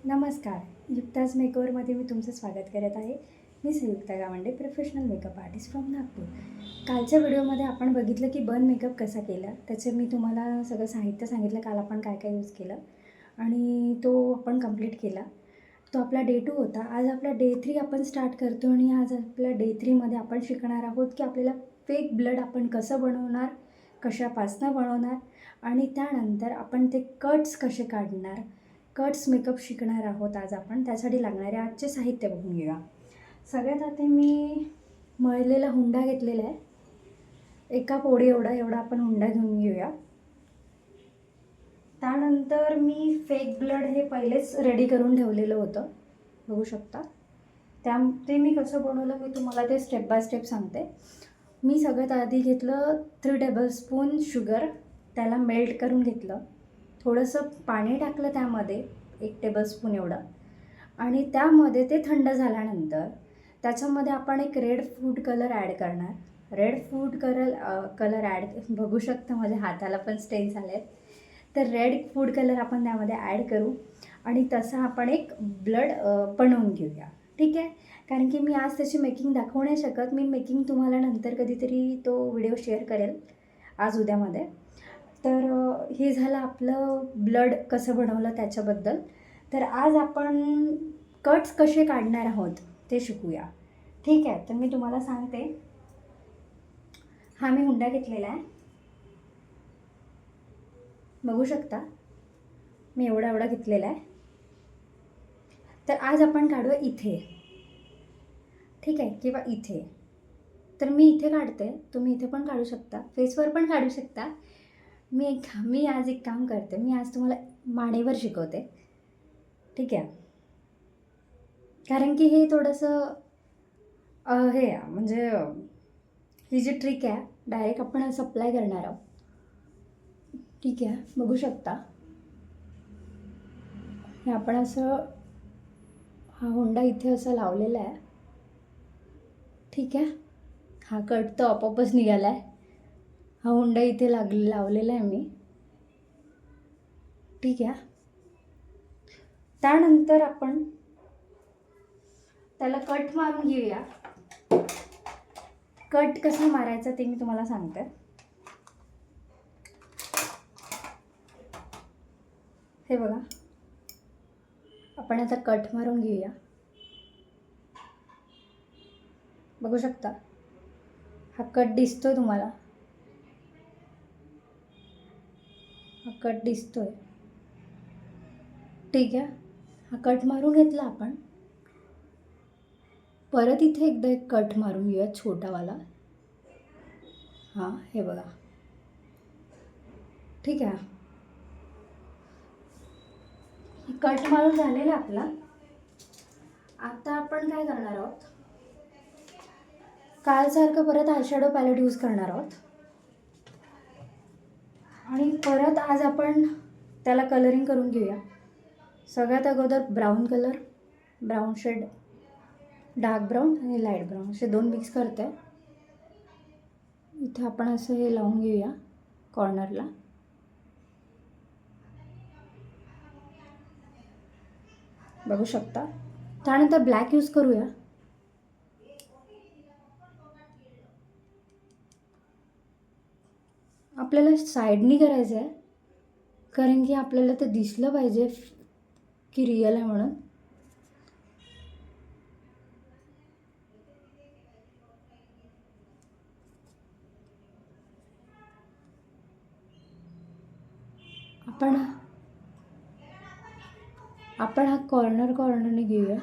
नमस्कार. युक्ताज मेकओव्हरमध्ये मी तुमचं स्वागत करत आहे. मी Sanyukta Gawande, professional makeup artist from Nagpur. कालच्या व्हिडिओमध्ये आपण बघितलं की बन मेकअप कसा केला. त्याचे मी तुम्हाला सगळं साहित्य सांगितलं, काल आपण काय काय यूज केलं आणि तो आपण कंप्लीट केला. तो आपला डे 2 होता. आज आपला डे 3 आपण स्टार्ट करतो आणि आज आपल्या डे 3मध्ये आपण शिकणार आहोत की आपल्याला फेक ब्लड आपण कसं बनवणार, कशापासनं बनवणार आणि त्यानंतर आपण ते कट्स कसे काढणार. कट्स मेकअप शिकणार आहोत आज आपण. त्यासाठी लागणारे आजचे साहित्य बघून घेऊया. सगळ्यात आधी मी मळलेला हुंडा घेतलेला आहे. एका पोळी एवढा आपण हुंडा घेऊन घेऊया. त्यानंतर मी फेक ब्लड हे पहिलेच रेडी करून ठेवलेलं होतं, बघू शकता. ते मी कसं बनवलं मी तुम्हाला ते स्टेप बाय स्टेप सांगते. मी सगळ्यात आधी घेतलं 3 टेबलस्पून शुगर, त्याला मेल्ट करून घेतलं. थोडंसं पाणी टाकलं त्यामध्ये 1 टेबलस्पून एवढं आणि त्यामध्ये ते थंड झाल्यानंतर त्याच्यामध्ये आपण एक रेड फूड कलर ॲड करणार. रेड फूड कलर ॲड बघू शकता माझ्या हाताला पण स्टेन्स आले आहेत. तर रेड फूड कलर आपण त्यामध्ये ॲड करू आणि तसं आपण एक ब्लड बनवून घेऊया, ठीक आहे. कारण की मी आज त्याची मेकिंग दाखवू नाही शकत. मी मेकिंग तुम्हाला नंतर कधीतरी तो व्हिडिओ शेअर करेल, आज उद्यामध्ये. तर हे झालं आपलं ब्लड कसं बनवलं त्याच्याबद्दल. तर आज आपण कट्स कसे काढणार आहोत ते शिकूया, ठीक आहे. तर मी तुम्हाला सांगते. हा मी हुंडा घेतलेला आहे, बघू शकता. मी एवढा घेतलेला आहे. तर आज आपण काढूया इथे, ठीक आहे, किंवा इथे. तर मी इथे काढते, तुम्ही इथे पण काढू शकता, फेसवर पण काढू शकता. मी आज एक काम करते, मी आज तुम्हाला मानेवर शिकवते, ठीक आहे. कारण की हे थोडंसं हे म्हणजे ही जी ट्रिक आहे डायरेक्ट आपण असं अप्लाय करणार आहोत, ठीक आहे. बघू शकता हे आपण असं हा हुंडा इथे असं लावलेला आहे, ठीक आहे. हा कट तर आपोआपच निघाला आहे. हा हुंडा इथे लावलेला आहे मी, ठीक आहे. त्यानंतर आपण त्याला कट मारून घेऊया. कट कसं मारायचं ते मी तुम्हाला सांगते. हे बघा, आपण आता कट मारून घेऊया. बघू शकता हा कट दिसतोय तुम्हाला, हा कट दिसतोय, ठीक आहे. हा कट मारून घेतला आपण. परत इथे एकदा एक कट मारून घेऊया छोटावाला. हां, हे बघा, ठीक आहे. कट मारून झालेला आपला. आता आपण काय करणार आहोत, कालसारखं परत आयशॅडो पॅलेट यूज करणार आहोत आणि परत आज आपण त्याला कलरिंग करून घेऊया. सगळ्यात अगोदर ब्राऊन शेड, डार्क ब्राऊन आणि लाईट ब्राऊन असे 2 मिक्स करते. इथे आपण असं हे लावून घेऊया कॉर्नरला. बघू शकता. त्यानंतर ब्लॅक यूज करूया. आपल्याला साईडनी करायचं आहे कारण की आपल्याला ते दिसलं पाहिजे की रिअल आहे म्हणून. आपण हा कॉर्नरने घेऊया,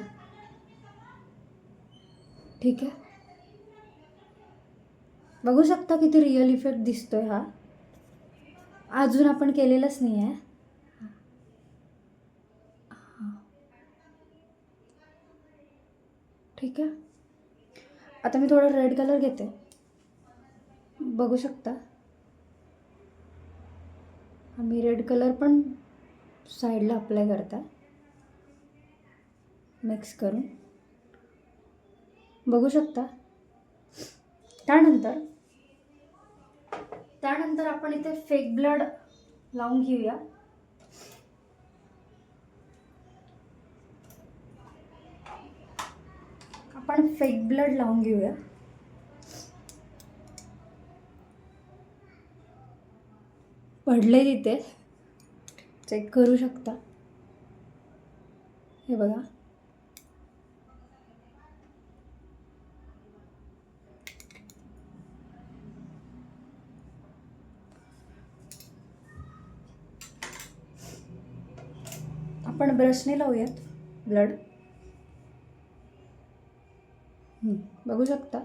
ठीक आहे. बघू शकता किती रिअल इफेक्ट दिसतोय हा. अजून आपण केलेलंच नाही आहे, ठीक आहे. आता मी थोडं रेड कलर घेते, बघू शकता. मी रेड कलर पण साईडला अप्लाय करता मिक्स करून, बघू शकता. त्यानंतर आपण इथे फेक ब्लड लावून घेऊया. आपण फेक ब्लड लावून घेऊया. पडले तिथे, चेक करू शकता. हे बघा. आपण ब्रशने लावूयात ब्लड. बघू शकता.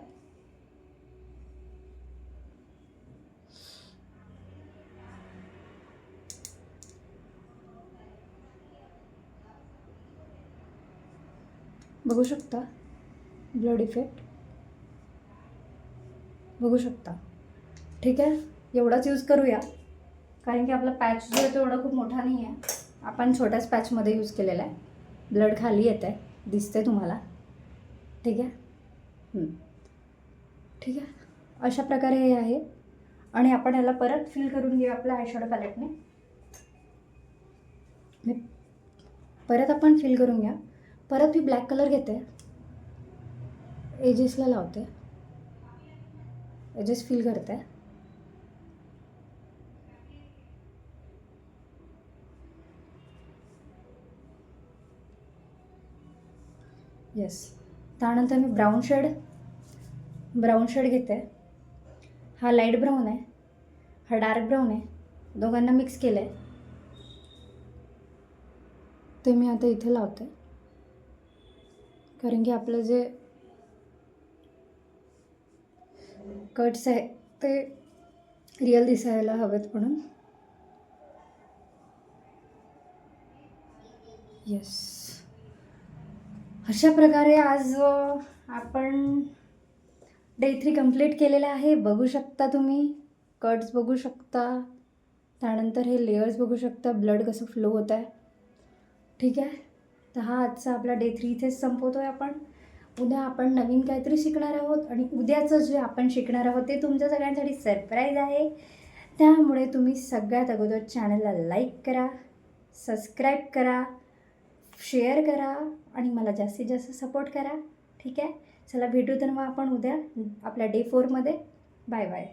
बघू शकता ब्लड इफेक्ट. बघू शकता. ठीक आहे, एवढाच यूज करूया, कारण की आपला पॅच जो आहे तो एवढा खूप मोठा नाही आहे. आपण छोट्याच पॅचमध्ये यूज केलेला आहे. ब्लड खाली येत आहे, दिसते तुम्हाला. ठीक आहे. ठीक आहे, अशा प्रकारे हे आहे. आणि आपण याला परत फिल करून घेऊ आपल्या आयशॅडो पॅलेटने. परत आपण फिल करून घ्या. परत मी ब्लॅक कलर घेते, एजेसला लावते, एजेस फिल करते. येस. त्यानंतर मी ब्राऊन शेड घेते. हा लाईट ब्राऊन आहे, हा डार्क ब्राऊन आहे. दोघांना मिक्स केलं आहे ते मी आता इथे लावते, कारण की आपलं जे कट्स आहे ते रिअल दिसायला हवेत म्हणून. येस. अशा प्रकारे आज आपण डे 3 कंप्लीट केलेलं आहे. बघू शकता तुम्ही, कट्स बघू शकता. त्यानंतर हे लेयर्स बघू शकता, ब्लड कसं फ्लो होत आहे. ठीक आहे, तर हा आजचा आपला डे 3 इथेच संपवतो आहे आपण. उद्या आपण नवीन काहीतरी शिकणार आहोत, आणि उद्याचं जे आपण शिकणार आहोत ते तुमच्या सगळ्यांसाठी सरप्राईज आहे. त्यामुळे तुम्ही सगळ्यात अगोदर चॅनलला लाईक करा, सबस्क्राईब करा, शेअर करा आणि मला जास्तीत जास्त सपोर्ट करा. ठीक आहे, चला भेटू तर मग आपण उद्या आपल्या डे 4मध्ये. Bye bye.